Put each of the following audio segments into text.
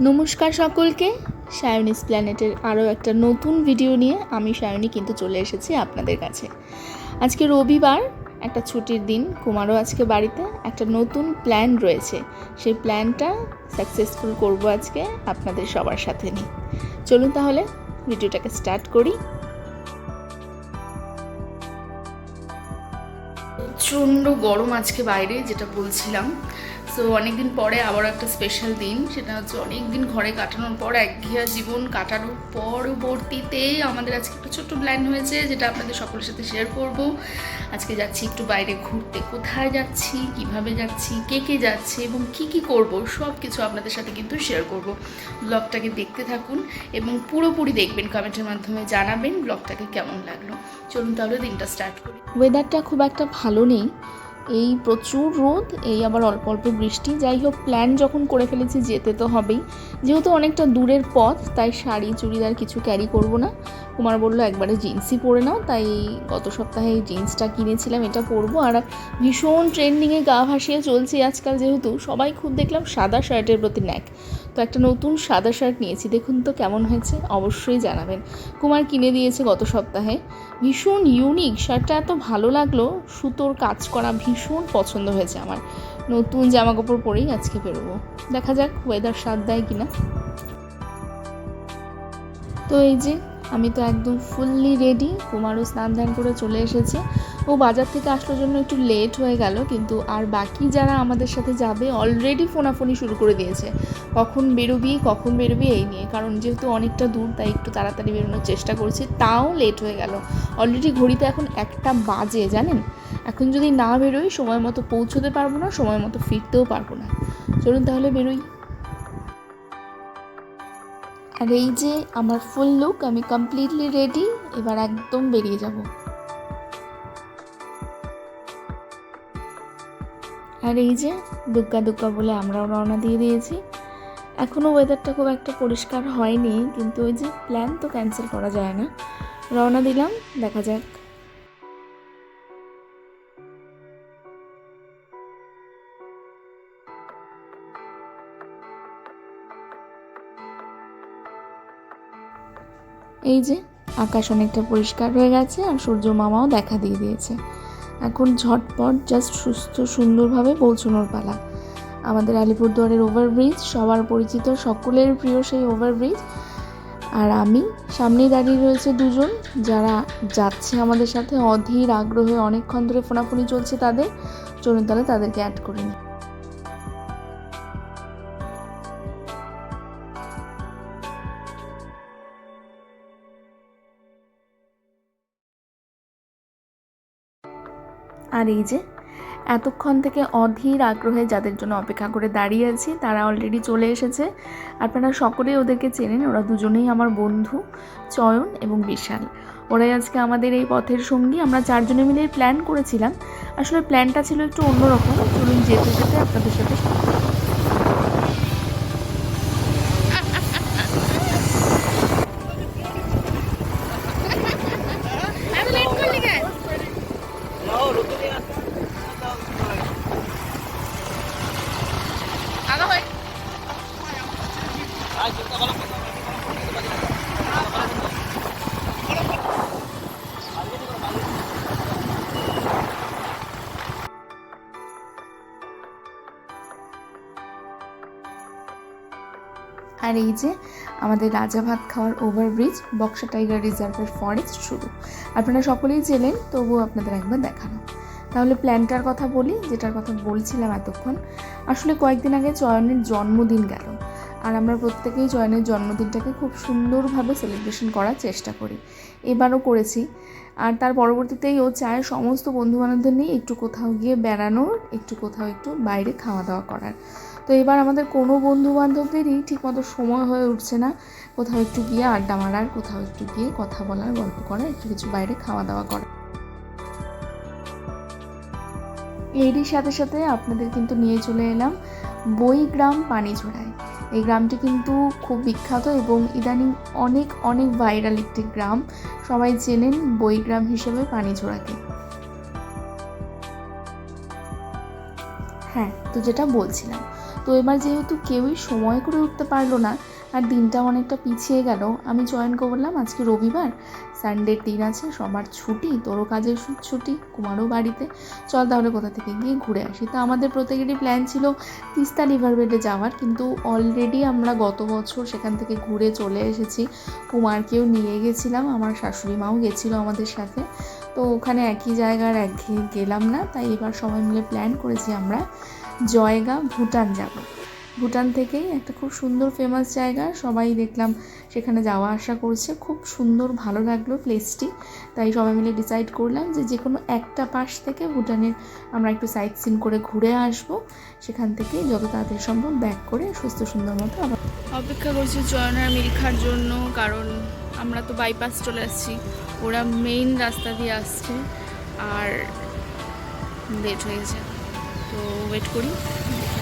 নমস্কার সকলকে। সায়নিস প্ল্যানেটের আরও একটা নতুন ভিডিও নিয়ে আমি সায়নী কিন্তু চলে এসেছি আপনাদের কাছে। আজকে রবিবার, একটা ছুটির দিন, কুমারও আজকে বাড়িতে। একটা নতুন প্ল্যান রয়েছে, সেই প্ল্যানটা সাকসেসফুল করব আজকে আপনাদের সবার সাথে নিয়ে। চলুন তাহলে ভিডিওটাকে স্টার্ট করি। প্রচণ্ড গরম আজকে বাইরে, যেটা বলছিলাম। সো অনেকদিন পরে আবার একটা স্পেশাল দিন, সেটা হচ্ছে অনেকদিন ঘরে কাটানোর পর, একঘেয়া জীবন কাটানোর পরবর্তীতে আমাদের আজকে একটা ছোট্ট প্ল্যান হয়েছে, যেটা আপনাদের সকলের সাথে শেয়ার করব। আজকে যাচ্ছি একটু বাইরে ঘুরতে। কোথায় যাচ্ছি, কিভাবে যাচ্ছি, কে কে যাচ্ছে এবং কি কি করব, সব কিছু আপনাদের সাথে কিন্তু শেয়ার করব। ব্লগটাকে দেখতে থাকুন এবং পুরোপুরি দেখবেন, কমেন্টের মাধ্যমে জানাবেন ব্লগটাকে কেমন লাগলো। চলুন তাহলে দিনটা স্টার্ট করি। ওয়েদারটা খুব একটা ভালো নেই, এই প্রচুর রোদ, এই আবার অল্প অল্প বৃষ্টি। যাই হোক, প্ল্যান যখন করে ফেলেছি যেতে তো হবেই। যেহেতু অনেকটা দূরের পথ, তাই শাড়ি চুড়িদার কিছু ক্যারি করব না। কুমার বললো একবারে জিন্সই পরে নাও, তাই গত সপ্তাহে এই জিন্সটা কিনেছিলাম, এটা পরবো। আর ভীষণ ট্রেন্ডিংয়ে গা ভাসিয়ে চলছে আজকাল, যেহেতু সবাই খুব দেখলাম সাদা শার্টের প্রতি ন্যাক, তো একটা নতুন সাদা শার্ট নিয়েছি। দেখুন তো কেমন হয়েছে, অবশ্যই জানাবেন। কুমার কিনে দিয়েছে গত সপ্তাহে, ভীষণ ইউনিক শার্টটা, এত ভালো লাগলো, সুতোর কাজ করা, ভীষণ পছন্দ হয়েছে আমার। নতুন জামা কাপড় পরেই আজকে বেরোবো, দেখা যাক ওয়েদার সাথ দেয় কিনা। তো এই যে আমি তো একদম ফুললি রেডি। কুমারও স্নান ধ্যান করে চলে এসেছে। ও বাজার থেকে আসলোর জন্য একটু লেট হয়ে গেল, কিন্তু আর বাকি যারা আমাদের সাথে যাবে অলরেডি ফোনাফোনি শুরু করে দিয়েছে, কখন বেরোবি এই নিয়ে। কারণ যেহেতু অনেকটা দূর, তাই একটু তাড়াতাড়ি বেরোনোর চেষ্টা করছি, তাও লেট হয়ে গেল। অলরেডি ঘড়িতে এখন 1টা বাজে, জানেন। এখন যদি না বেরোই সময় মতো পৌঁছতে পারবো না, সময় মতো ফিরতেও পারবো না। চলুন তাহলে বেরোই। আর এই যে আমার ফুল লুক, আমি কমপ্লিটলি রেডি, এবার একদম বেরিয়ে যাব। আর এই যে দুগ্গা দুগ্গা বলে আমরাও রওনা দিয়ে দিয়েছি। এখনও ওয়েদারটা খুব একটা পরিষ্কার হয়নি, কিন্তু ওই যে প্ল্যান তো ক্যান্সেল করা যায় না। রওনা দিলাম, দেখা যাক। এই যে আকাশ অনেকটা পরিষ্কার হয়ে গেছে, আর সূর্য মামাও দেখা দিয়ে দিয়েছে। এখন ঝটপট জাস্ট সুস্থ সুন্দরভাবে পৌঁছানোর পালা। আমাদের আলিপুরদুয়ারের ওভারব্রিজ, সবার পরিচিত, সকলের প্রিয় সেই ওভারব্রিজ। আর আমি সামনেই দাঁড়িয়ে রয়েছে দুজন, যারা যাচ্ছে আমাদের সাথে অধীর আগ্রহে, অনেকক্ষণ ধরে ফোনাফোনি চলছে তাদের। চলুন তাহলে তাদেরকে অ্যাড করে নিই। আর এই যে এতক্ষণ থেকে অধীর আগ্রহে যাদের জন্য অপেক্ষা করে দাঁড়িয়ে আছি, তারা অলরেডি চলে এসেছে। আপনারা সকলেই ওদেরকে চেনেন, ওরা দুজনেই আমার বন্ধু, চয়ন এবং বিশাল। ওরাই আজকে আমাদের এই পথের সঙ্গী। আমরা 4 জনে মিলে প্ল্যান করেছিলাম, আসলে প্ল্যানটা ছিল একটু অন্যরকম। চলুন যেতে যেতে আপনাদের সাথে। আর এই যে আমাদের রাজা ভাত খাওয়ার ওভারব্রিজ, বক্সা টাইগার রিজার্ভের ফরেস্ট শুরু। আপনারা সকলেই চেনেন, তবুও আপনাদের একবার দেখানো। তাহলে প্ল্যানটার কথা বলি, যেটার কথা বলছিলাম এতক্ষণ। আসলে কয়েকদিন আগে চয়নের জন্মদিন গেল, আর আমরা প্রত্যেকেই চয়নের জন্মদিনটাকে খুব সুন্দরভাবে সেলিব্রেশন করার চেষ্টা করি, এবারও করেছি। আর তার পরবর্তীতেই ও চায় সমস্ত বন্ধুবান্ধবদের নিয়ে একটু কোথাও গিয়ে বেড়ানোর, একটু কোথাও একটু বাইরে খাওয়া দাওয়া করার। তো এবার আমাদের কোনো বন্ধুবান্ধবদেরই ঠিকমতো সময় হয়ে উঠছে না কোথাও একটু গিয়ে আড্ডা মারার, কোথাও একটু গিয়ে কথা বলার, গল্প করার, একটু কিছু বাইরে খাওয়া দাওয়া করার। এরই সাথে সাথে আপনাদের কিন্তু নিয়ে চলে এলাম বইগ্রাম পানিঝোড়ায়। এই গ্রামটি কিন্তু খুব বিখ্যাত এবং ইদানিং অনেক অনেক ভাইরাল একটি গ্রাম। সবাই চেনেন বইগ্রাম হিসেবে পানিঝোড়াকে। হ্যাঁ, তো যেটা বলছিলাম, তো এবার যেহেতু কেউই সময় করে উঠতে পারলো না আর দিনটা অনেকটা পিছিয়ে গেল, আমি জয়েনকে বললাম আজকে রবিবার, সানডের দিন আছে, সবার ছুটি, তোরও কাজের ছুটি, কুমারও বাড়িতে, চল তাহলে কোথা থেকে গিয়ে ঘুরে আসি। তো আমাদের প্রত্যেকেরই প্ল্যান ছিল তিস্তা রিভার বেডে যাওয়ার, কিন্তু অলরেডি আমরা গত বছর সেখান থেকে ঘুরে চলে এসেছি। কুমারকেও নিয়ে গেছিলাম, আমার শাশুড়ি মাও গেছিলো আমাদের সাথে। তো ওখানে একই জায়গার একঘেয়ে গেলাম না, তাই এবার সবাই মিলে প্ল্যান করেছি আমরা জয়গা ভুটান যাব। ভুটান থেকেই একটা খুব সুন্দর ফেমাস জায়গা, সবাই দেখলাম সেখানে যাওয়া আসা করছে, খুব সুন্দর ভালো লাগলো প্লেসটি। তাই সবাই মিলে ডিসাইড করলাম যে কোনো একটা পাশ থেকে ভুটানের আমরা একটু সাইট সিন করে ঘুরে আসব, সেখান থেকে যত তাড়াতাড়ি সম্ভব ব্যাক করে সুস্থ সুন্দর মতো আবার অপেক্ষা করছি জয়নার মিল্খার জন্য, কারণ আমরা তো বাইপাস চলে আসছি, ওরা মেইন রাস্তা দিয়ে আসছে আর লেট হয়ে গেছে। তো ওয়েট করি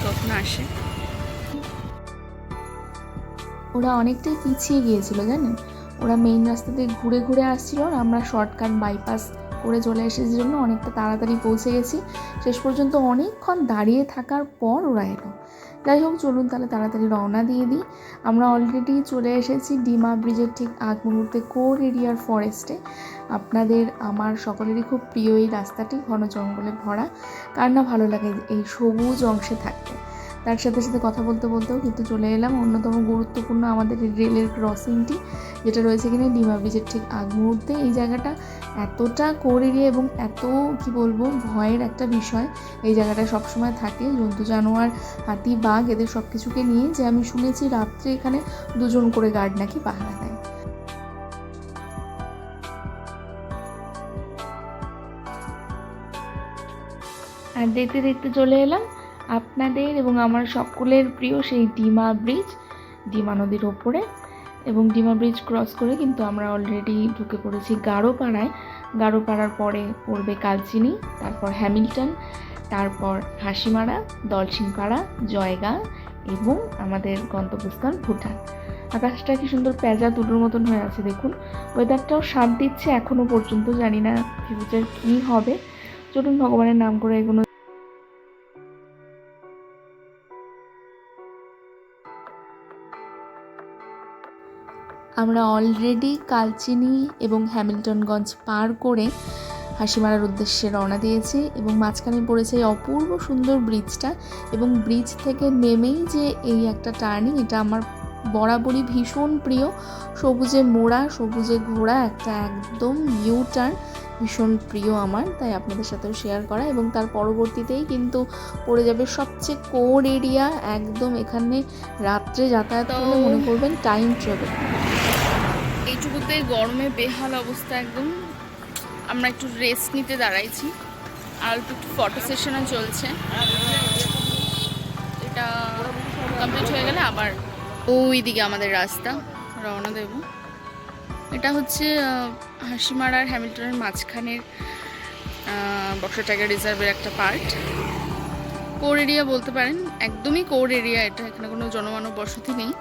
কখন আসে। ওরা অনেকটাই পিছিয়ে গিয়েছিল জানেন, ওরা মেইন রাস্তা দিয়ে ঘুরে ঘুরে আসছিল আর আমরা শর্টকাট বাইপাস করে চলে এসেছি জন্য অনেকটা তাড়াতাড়ি পৌঁছে গেছি। শেষ পর্যন্ত অনেকক্ষণ দাঁড়িয়ে থাকার পর ওরা এলো। যাই হোক চলুন তাহলে তাড়াতাড়ি রওনা দিয়ে দিই। আমরা অলরেডি চলে এসেছি ডিমা ব্রিজের ঠিক আগ মুহূর্তে কোর এরিয়ার ফরেস্টে। আপনাদের আমার সকলেরই খুব প্রিয় এই রাস্তাটি, ঘন জঙ্গলে ভরা, কার না ভালো লাগে এই সবুজ অংশে থাকতে। তার সাথে সাথে কথা বলতে বলতেও কিন্তু চলে এলাম অন্যতম গুরুত্বপূর্ণ আমাদের রেলের ক্রসিংটি, যেটা রয়েছে কিনা ডিমা ব্রিজের ঠিক আগ মুহূর্তে। এই জায়গাটা এতটা কোর এরিয়া এবং এত কি বলবো ভয়ের একটা বিষয় এই জায়গাটা সবসময় থাকে, জন্তু জানোয়ার, হাতি, বাঘ, এদের সব কিছুকে নিয়ে, যে আমি শুনেছি রাত্রে এখানে 2 জন করে গার্ড নাকি পাহারা দেয়। আর দেখতে দেখতে চলে এলাম আপনাদের এবং আমার সকলের প্রিয় সেই ডিমা ব্রিজ, ডিমা নদীর ওপরে। এবং ডিমা ব্রিজ ক্রস করে কিন্তু আমরা অলরেডি ঢুকে পড়েছি গারোপাড়ায়। গারোপাড়ার পরে পড়বে কালচিনি, তারপর হ্যামিল্টন, তারপর হাসিমারা, দলসিংপাড়া, জয়গা এবং আমাদের গন্তব্যস্থান ভুটান। আকাশটা কি সুন্দর পেঁজা তুলোর মতন হয়ে আছে দেখুন, ওয়েদারটাও সাথ দিচ্ছে এখনও পর্যন্ত, জানি না ফিউচার কী হবে। চলুন ভগবানের নাম করে এগুলো। আমরা অলরেডি কালচিনি এবং হ্যামিল্টনগঞ্জ পার করে হাসিমারার উদ্দেশ্যে রওনা দিয়েছি এবং মাঝখানে পড়েছে এই অপূর্ব সুন্দর ব্রিজটা। এবং ব্রিজ থেকে নেমেই যে এই একটা টার্নিং, এটা আমার বরাবরই ভীষণ প্রিয়, সবুজে মোড়া, সবুজে ঘোরা একটা একদম ইউ টার্ন, ভীষণ প্রিয় আমার, তাই আপনাদের সাথেও শেয়ার করা। এবং তার পরবর্তীতেই কিন্তু পড়ে যাবে সবচেয়ে কোর এরিয়া, একদম এখানে রাত্রে যাতায়াত করলে মনে করবেন টাইম ট্রাভেল। এইটুকুতে গরমে বেহাল অবস্থা একদম। আমরা একটু রেস্ট নিতে দাঁড়াইছি আর একটু ফটো সেশনও চলছে, এটা কমপ্লিট হয়ে গেলে আবার ওই দিকে আমাদের রাস্তা রওনা দেব। এটা হচ্ছে হাসিমারা আর হ্যামিল্টনের মাঝখানের বক্সা টাইগার রিজার্ভের একটা পার্ট, কোর এরিয়া বলতে পারেন, একদমই কোর এরিয়া এটা, এখানে কোনো জনমানব বসতি নেই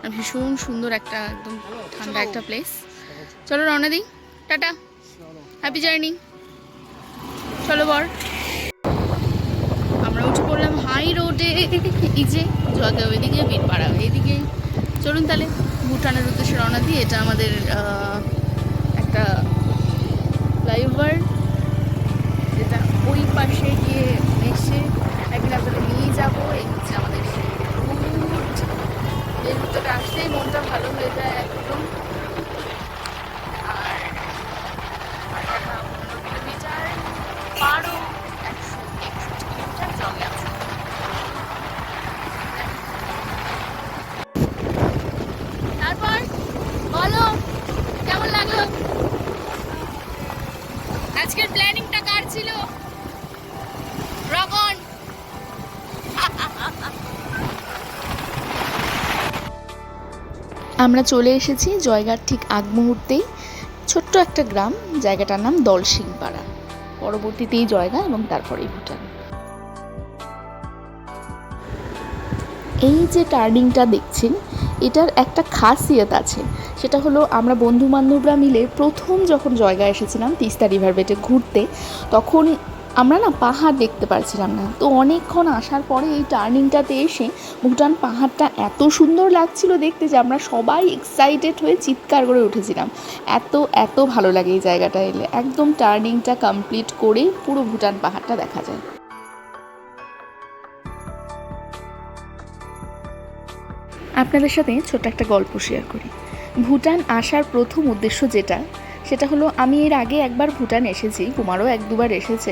আর ভীষণ সুন্দর একটা একদম ঠান্ডা একটা প্লেস। চলো রওনা দিই, টাটা, হ্যাপি জার্নি। চলো বর, আমরা উঠে পড়লাম হাই রোডে, এই যে জয়গা ওইদিকে, বীরপাড়া এইদিকে। চলুন তাহলে ভুটানের উদ্দেশ্যে রওনা দিই। এটা আমাদের একটা ফ্লাইওভার, যেটা ওই পাশে গিয়ে এসে একদিন আপনাদের নিয়ে যাবো। এই হচ্ছে আমাদের রুট, এই রুটটাতে আসলেই মনটা ভালো হয়ে যায় একদম। আর 15 কিলোমিটার পারো, 161 কিলোমিটার জগে আছে। তারপর বলো কেমন লাগলো আজকের প্ল্যানিংটা? কার ছিল? রগন। আমরা চলে এসেছি জয়গার ঠিক আগ মুহূর্তেই, ছোট্ট একটা গ্রাম, জায়গাটার নাম দলসিংপাড়া, পরবর্তীতেই জয়গা এবং তারপরেই ভুটান। এই যে টার্নিংটা দেখছেন, এটার একটা খাসিয়ত আছে, সেটা হলো আমরা বন্ধু বান্ধবরা মিলে প্রথম যখন জয়গা এসেছিলাম তিস্তা রিভার বেটে ঘুরতে, তখন আমরা না পাহাড় দেখতে পারছিলাম না, তো অনেকক্ষণ আসার পরে এই টার্নিংটাতে এসে ভুটান পাহাড়টা এত সুন্দর লাগছিল দেখতে যে আমরা সবাই এক্সাইটেড হয়ে চিৎকার করে উঠেছিলাম। এত এত ভালো লাগে এই জায়গাটা এলে, একদম টার্নিংটা কমপ্লিট করেই পুরো ভুটান পাহাড়টা দেখা যায়। আপনাদের সাথে ছোট্ট একটা গল্প শেয়ার করি। ভুটান আসার প্রথম উদ্দেশ্য সেটা হলো, আমি এর আগে একবার ভুটান এসেছি, কুমারও 1-2বার এসেছে।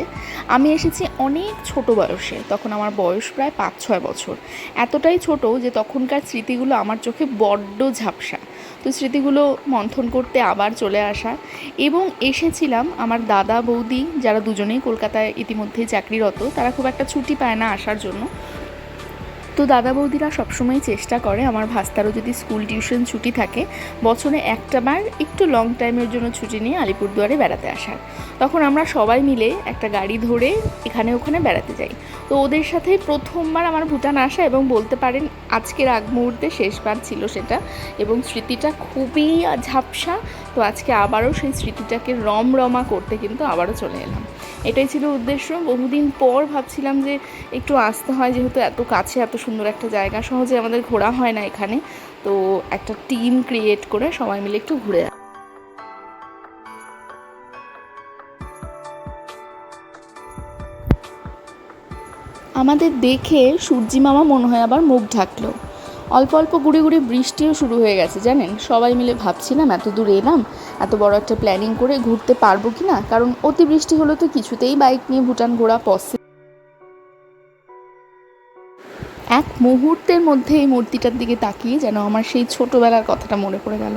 আমি এসেছি অনেক ছোট বয়সে, তখন আমার বয়স প্রায় 5-6 বছর। এতটাই ছোট যে তখনকার স্মৃতিগুলো আমার চোখে বড্ড ঝাপসা। তো স্মৃতিগুলো মন্থন করতে আবার চলে আসা, এবং এসেছিলাম আমার দাদা বৌদি যারা দুজনেই কলকাতায় ইতিমধ্যেই চাকরিরত, তারা খুব একটা ছুটি পায় না আসার জন্য। তো দাদা বৌদিরা সবসময় চেষ্টা করে আমার ভাস্তারও যদি স্কুল টিউশন ছুটি থাকে বছরে একটাবার একটু লং টাইমের জন্য ছুটি নিয়ে আলিপুরদুয়ারে বেড়াতে আসার। তখন আমরা সবাই মিলে একটা গাড়ি ধরে এখানে ওখানে বেড়াতে যাই। তো ওদের সাথে প্রথমবার আমার ভুটান আসা, এবং বলতে পারেন আজকের আগ মুহূর্তে শেষবার ছিল সেটা, এবং স্মৃতিটা খুবই ঝাপসা। তো আজকে আবারও সেই স্মৃতিটাকে রমরমা করতে কিন্তু আবারও চলে এলাম। এটাই ছিল উদ্দেশ্য। বহুদিন পর ভাবছিলাম যে একটু আসতে হয়, যেহেতু এত কাছে এত সুন্দর একটা জায়গা, সহজে আমাদের ঘোরা হয় না এখানে। তো একটা টিম ক্রিয়েট করে সবাই মিলে একটু ঘুরে। আমাদের দেখে সূর্যি মামা মনে হয় আবার মুখ ঢাকলো। অল্প অল্প গুড়ি গুড়ি বৃষ্টিও শুরু হয়ে গেছে জানেন। সবাই মিলে ভাবছিলাম এত দূর এলাম, এত বড় একটা প্ল্যানিং করে ঘুরতে পারবো কি না, কারণ অতি বৃষ্টি হলে তো কিছুতেই বাইক নিয়ে ভুটান ঘোরা পসিবল। এক মুহূর্তের মধ্যে এই মূর্তিটার দিকে তাকিয়ে যেন আমার সেই ছোটোবেলার কথাটা মনে পড়ে গেল।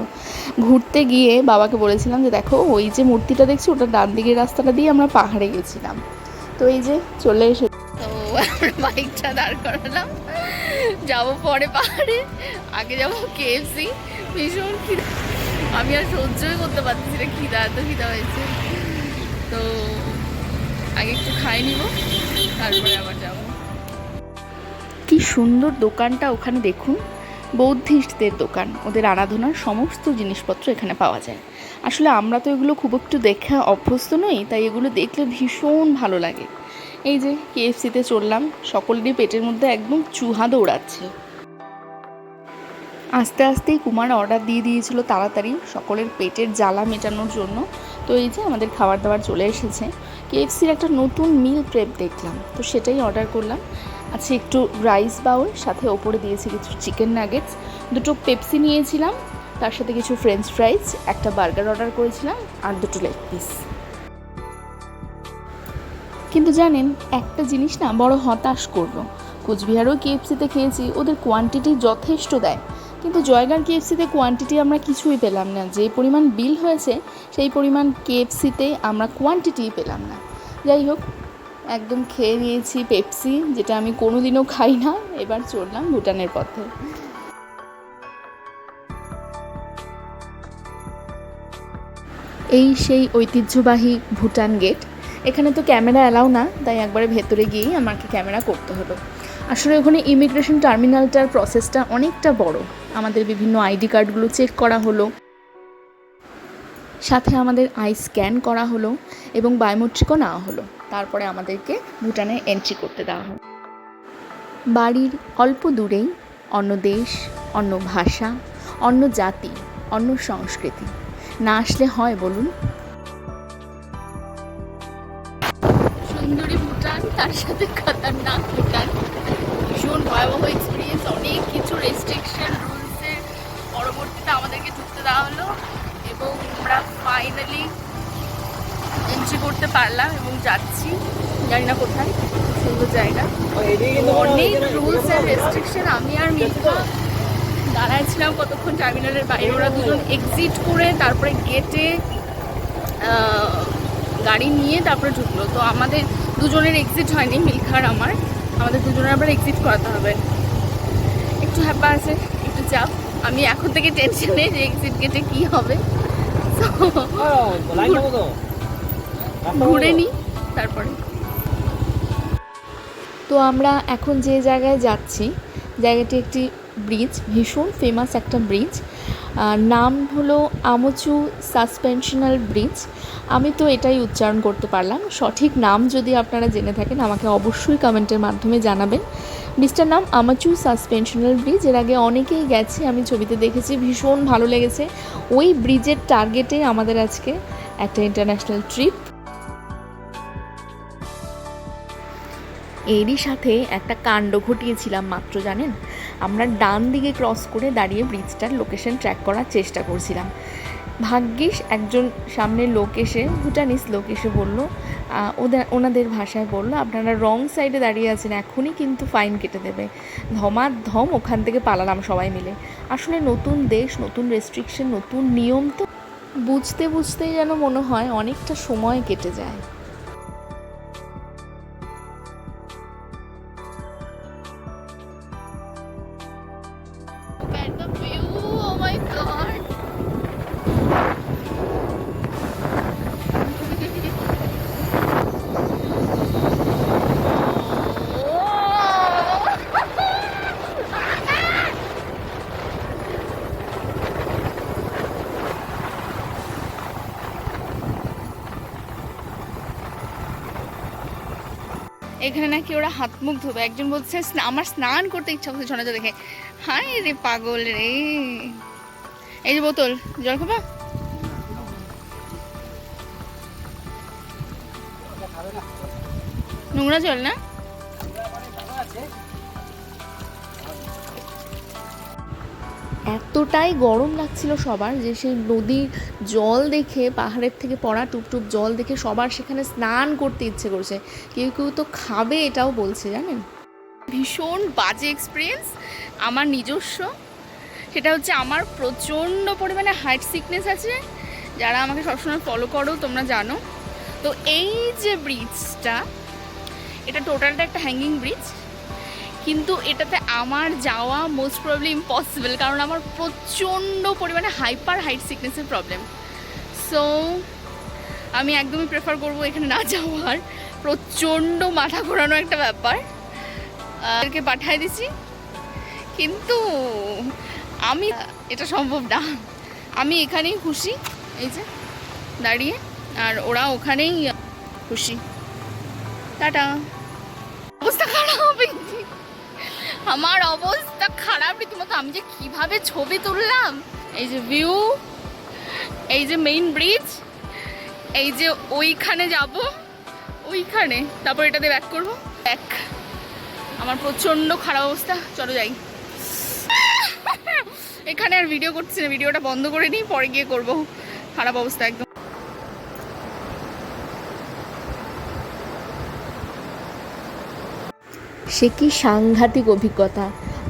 ঘুরতে গিয়ে বাবাকে বলেছিলাম যে দেখো ওই যে মূর্তিটা দেখছি ওটা ডান দিকের রাস্তাটা দিয়ে আমরা পাহাড়ে গেছিলাম। তো এই যে চলে এসে, তো আমরা বাইকটা দাঁড় করালাম, যাবো পরে পাহাড়ে, আগে যাবো KFC। ভীষণ খিদা, আমি আর সহ্যই করতে পারছি না, এত খিদা হয়েছে। তো আগে একটু খাই নিব, তারপরে আবার যাবো। কি সুন্দর দোকানটা ওখানে দেখুন, বৌদ্ধিস্টদের দোকান, ওদের আরাধনার সমস্ত জিনিসপত্র এখানে পাওয়া যায়। আসলে আমরা তো এগুলো খুব একটু দেখা অভ্যস্ত নই, তাই এগুলো দেখলে ভীষণ ভালো লাগে। এই যে KFCতে চললাম, সকলেরই পেটের মধ্যে একদম চুহা দৌড়াচ্ছে। আস্তে আস্তেই কুমার অর্ডার দিয়ে দিয়েছিল তাড়াতাড়ি সকলের পেটের জ্বালা মেটানোর জন্য। তো এই যে আমাদের খাবার দাবার চলে এসেছে। KFCর একটা নতুন মিল প্রেপ দেখলাম, তো সেটাই অর্ডার করলাম। আচ্ছা, একটু রাইস বাউল, সাথে ওপরে দিয়েছি কিছু চিকেন নাগেটস, 2টো পেপসি নিয়েছিলাম, তার সাথে কিছু ফ্রেঞ্চ ফ্রাইজ, একটা বার্গার অর্ডার করেছিলাম, আর 2টো লেগ পিস। কিন্তু জানেন একটা জিনিস না বড় হতাশ করলো, কোচবিহারও KFCতে খেয়েছি, ওদের কোয়ান্টিটি যথেষ্ট দেয়, কিন্তু জয়গার KFCতে কোয়ান্টিটি আমরা কিছুই পেলাম না। যে পরিমাণ বিল হয়েছে সেই পরিমাণ KFCতে আমরা কোয়ান্টিটিই পেলাম না। যাই হোক, একদম খেয়ে নিয়েছি পেপসি, যেটা আমি কোনোদিনও খাই না। এবার চললাম ভুটানের পথে। এই সেই ঐতিহ্যবাহী ভুটান গেট। এখানে তো ক্যামেরা অ্যালাউ না, তাই একবারে ভেতরে গিয়েই আমাকে ক্যামেরা করতে হলো। আসলে ওখানে ইমিগ্রেশন টার্মিনালটার প্রসেসটা অনেকটা বড়। আমাদের বিভিন্ন আইডি কার্ডগুলো চেক করা হলো, সাথে আমাদের আই স্ক্যান করা হলো, এবং বায়োমেট্রিকও নেওয়া হলো। তারপরে আমাদেরকে ভুটানে এন্ট্রি করতে দেওয়া হলো। বাড়ির অল্প দূরেই অন্য দেশ, অন্য ভাষা, অন্য জাতি, অন্য সংস্কৃতি, না আসলে হয় বলুন? সুন্দরী ভুটান, তার সাথে খতরনাক ভুটান, ভীষণ ভয়াবহ এক্সপিরিয়েন্স। অনেক কিছু রেস্ট্রিকশন রুলসের পরবর্তীতে আমাদেরকে ঢুকতে দেওয়া হলো, এবং আমরা ফাইনালি এন্ট্রি করতে পারলাম এবং যাচ্ছি জানি না কোথায়, সুন্দর জায়গা। অনেক রুলস অ্যান্ড রেস্ট্রিকশন। আমি আর মিল্কা দাঁড়াচ্ছিলাম কতক্ষণ টার্মিনালের বাইরে, ওরা দুজন এক্সিট করে তারপরে গেটে গাড়ি নিয়ে তারপরে ঢুকলো। তো আমাদের দুজনের এক্সিট হয়নি, মিল্কা আর আমার, আমাদের দুজনের আবার এক্সিট করাতে হবে। একটু হ্যাপা আছে, একটু চাপ। আমি এখন থেকে টেনশনে যে এক্সিট গেটে কী হবে। ঘুরে নিই তারপরে। তো আমরা এখন যে জায়গায় যাচ্ছি, জায়গাটি একটি ব্রিজ, ভীষণ ফেমাস একটা ব্রিজ, নাম হলো আমচু সাসপেনশনাল ব্রিজ। আমি তো এটাই উচ্চারণ করতে পারলাম, সঠিক নাম যদি আপনারা জেনে থাকেন আমাকে অবশ্যই কমেন্টের মাধ্যমে জানাবেন। ব্রিজটার নাম আমাচু সাসপেনশনাল ব্রিজ। এর আগে অনেকেই গেছে, আমি ছবিতে দেখেছি, ভীষণ ভালো লেগেছে। ওই ব্রিজের টার্গেটে আমাদের আজকে একটা ইন্টারন্যাশনাল ট্রিপ। এরই সাথে একটা কাণ্ড ঘটিয়েছিলাম মাত্র, জানেন? আমরা ডান দিকে ক্রস করে দাঁড়িয়ে ব্রিজটার লোকেশন ট্র্যাক করার চেষ্টা করছিলাম। ভাগ্যিস একজন সামনের লোক এসে, ভুটানিস লোক এসে বলল, ওনাদের ভাষায় বলল, আপনারা রং সাইডে দাঁড়িয়ে আছেন, এখনই কিন্তু ফাইন কেটে দেবে। ধমাধম ওখান থেকে পালালাম সবাই মিলে। আসলে নতুন দেশ, নতুন রেস্ট্রিকশন, নতুন নিয়ম, তো বুঝতে বুঝতেই যেন মনে হয় অনেকটা সময় কেটে যায়। At the view, oh my god. এখানে নাকি ওরা হাত মুখ ধোবে। একজন বলছে আমার স্নান করতে ইচ্ছা করছে ঝর্ণাটা দেখে। হায় রে পাগল রে। এই যে বোতল, জল খাবা? নোংরা জল না? এতটাই গরম লাগছিল সবার যে সেই নদীর জল দেখে, পাহাড়ের থেকে পড়া টুপটুপ জল দেখে সবার সেখানে স্নান করতে ইচ্ছে করছে। কেউ কেউ তো খাবে এটাও বলছে, জানেন? ভীষণ বাজে এক্সপিরিয়েন্স আমার নিজস্ব। সেটা হচ্ছে আমার প্রচণ্ড পরিমাণে হাইট সিকনেস আছে, যারা আমাকে সবসময় ফলো করো তোমরা জানো। তো এই যে ব্রিজটা, এটা টোটালটা একটা হ্যাঙ্গিং ব্রিজ, কিন্তু এটাতে আমার যাওয়া মোস্ট প্রবলি ইম্পসিবল, কারণ আমার প্রচণ্ড পরিমাণে হাইপার হাইট সিকনেসের প্রবলেম। সো আমি একদমই প্রেফার করবো এখানে না যাওয়ার। প্রচণ্ড মাথা ঘোরানো একটা ব্যাপার। ওদেরকে পাঠিয়ে দিছি, কিন্তু আমি এটা সম্ভব না। আমি এখানেই খুশি, এই যে দাঁড়িয়ে, আর ওরা ওখানেই খুশি। টাটা। অবস্থা খারাপ, আমার অবস্থা খারাপ রীতিমতো। আমি যে কিভাবে ছবি তুললাম, এই যে ভিউ, এই যে মেইন ব্রিজ, এই যে ওইখানে যাব, ওইখানে, তারপর এটাতে ব্যাক করবো। আমার প্রচণ্ড খারাপ অবস্থা। চলো যাই। এখানে আর ভিডিও করছি না, ভিডিওটা বন্ধ করে নিই, পরে গিয়ে করবো। খারাপ অবস্থা একদম। সে কি সাংঘাতিক অভিজ্ঞতা!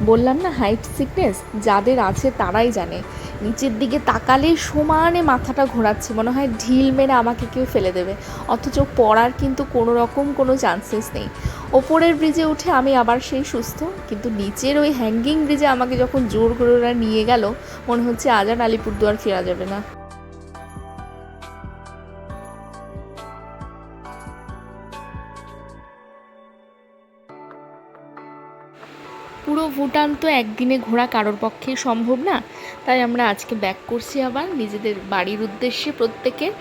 বললাম না, হাইট সিকনেস যাদের আছে তারাই জানে। নিচের দিকে তাকালেই সমানে মাথাটা ঘোরাচ্ছে, মনে হয় ঢিল মেরে আমাকে কেউ ফেলে দেবে, অথচ পড়ার কিন্তু কোনো রকম কোনো চান্সেস নেই। ওপরের ব্রিজে উঠে আমি আবার সেই সুস্থ, কিন্তু নিচের ওই হ্যাঙ্গিং ব্রিজে আমাকে যখন জোর করে ওরা নিয়ে গেল, মনে হচ্ছে আজ আর আলিপুরদুয়ার ফেরা যাবে না। পুরো ভুটান তো একদিনে ঘোরা কারোর পক্ষেই সম্ভব না, তাই আমরা আজকে ব্যাক করছি আবার নিজেদের বাড়ির উদ্দেশ্যে। প্রত্যেকের,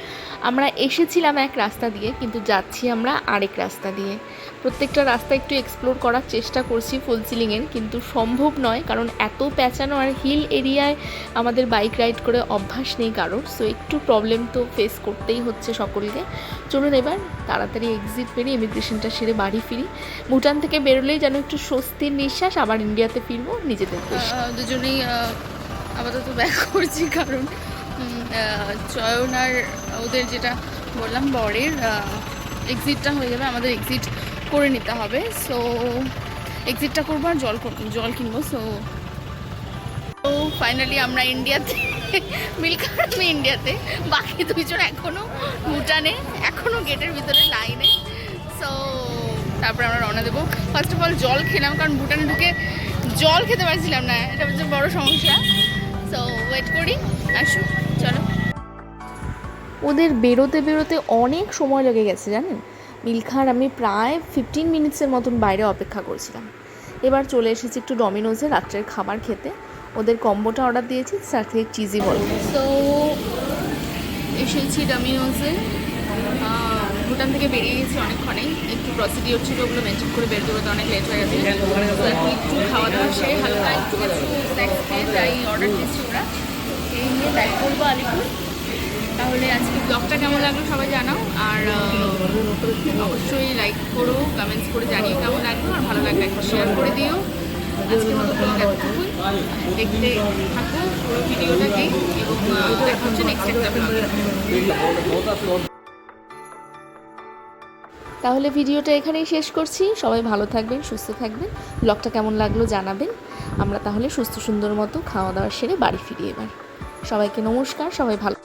আমরা এসেছিলাম এক রাস্তা দিয়ে, কিন্তু যাচ্ছি আমরা আরেক রাস্তা দিয়ে। প্রত্যেকটা রাস্তা একটু এক্সপ্লোর করার চেষ্টা করছি ফুলসিলিংয়ের, কিন্তু সম্ভব নয়, কারণ এত প্যাঁচানো আর হিল এরিয়ায় আমাদের বাইক রাইড করে অভ্যাস নেই কারোর। সো একটু প্রবলেম তো ফেস করতেই হচ্ছে সকলকে। চলুন এবার তাড়াতাড়ি এক্সিট পেরিয়ে ইমিগ্রেশনটা সেরে বাড়ি ফিরি। ভুটান থেকে বেরোলেই যেন একটু স্বস্তির নিঃশ্বাস, আবার ইন্ডিয়াতে ফিরবো নিজেদের দেশে। দুজনেই আপাতত ব্যাক করছি, কারণ চয়ন আর ওদের যেটা বললাম বরের এক্সিটটা হয়ে যাবে, আমাদের এক্সিট করে নিতে হবে। সো এক্সিটটা করবো আর জল কিনবো। সো ফাইনালি আমরা ইন্ডিয়াতে, মিল্কা আমি ইন্ডিয়াতে, বাকি দুইজন এখনও ভুটানে, এখনও গেটের ভিতরে লাইনে। সো তারপরে আমরা রওনা দেবো। ফার্স্ট অফ অল জল খেলাম, কারণ ভুটানে ঢুকে জল খেতে পারছিলাম না, এটা হচ্ছে বড় সমস্যা। সো ওয়েট করি, আসুন, চলো। ওদের বেরোতে বেরোতে অনেক সময় লেগে গেছে, জানেন? মিলখার আমি প্রায় 15 মিনিটসের মতন বাইরে অপেক্ষা করছিলাম। এবার চলে এসেছি একটু ডমিনোজে রাত্রের খাবার খেতে। ওদের কম্বোটা অর্ডার দিয়েছি, সাথে চিজি বল। তো এসেছি ডমিনোজে, ভুটান থেকে বেরিয়ে গেছি অনেকক্ষণেই, একটু প্রসিডিওর ছিল, ওগুলো মেনটেন করে বের করতে অনেক লেট হয়ে গেছে। তো এখন একটু খাওয়া দাওয়া সেরে হালকা একটু স্ন্যাক্স খেয়ে যাই অর্ডার দিয়েছি ওরা, এই নিয়ে ব্যাক করবো আলিপুর। তাহলে আজকে ব্লগটা কেমন লাগলো সবাই জানাও, আর অবশ্যই লাইক করো, কমেন্টস করে জানিও কেমন লাগলো, আর ভালো লাগলে একটু শেয়ার করে দিও। আজকের মতো ব্লগ এতটুকুই, দেখতে থাকো পুরো ভিডিওটাকে, এবং দেখা হচ্ছে নেক্সট একটা ব্লগে। তাহলে ভিডিওটা এখানেই শেষ করছি। সবাই ভালো থাকবেন, সুস্থ থাকবেন। ব্লগটা কেমন লাগলো জানাবেন। আমরা তাহলে সুস্থ সুন্দর মতো খাওয়া দাওয়া সেরে বাড়ি ফিরি এবার। সবাইকে নমস্কার, সবাই ভালো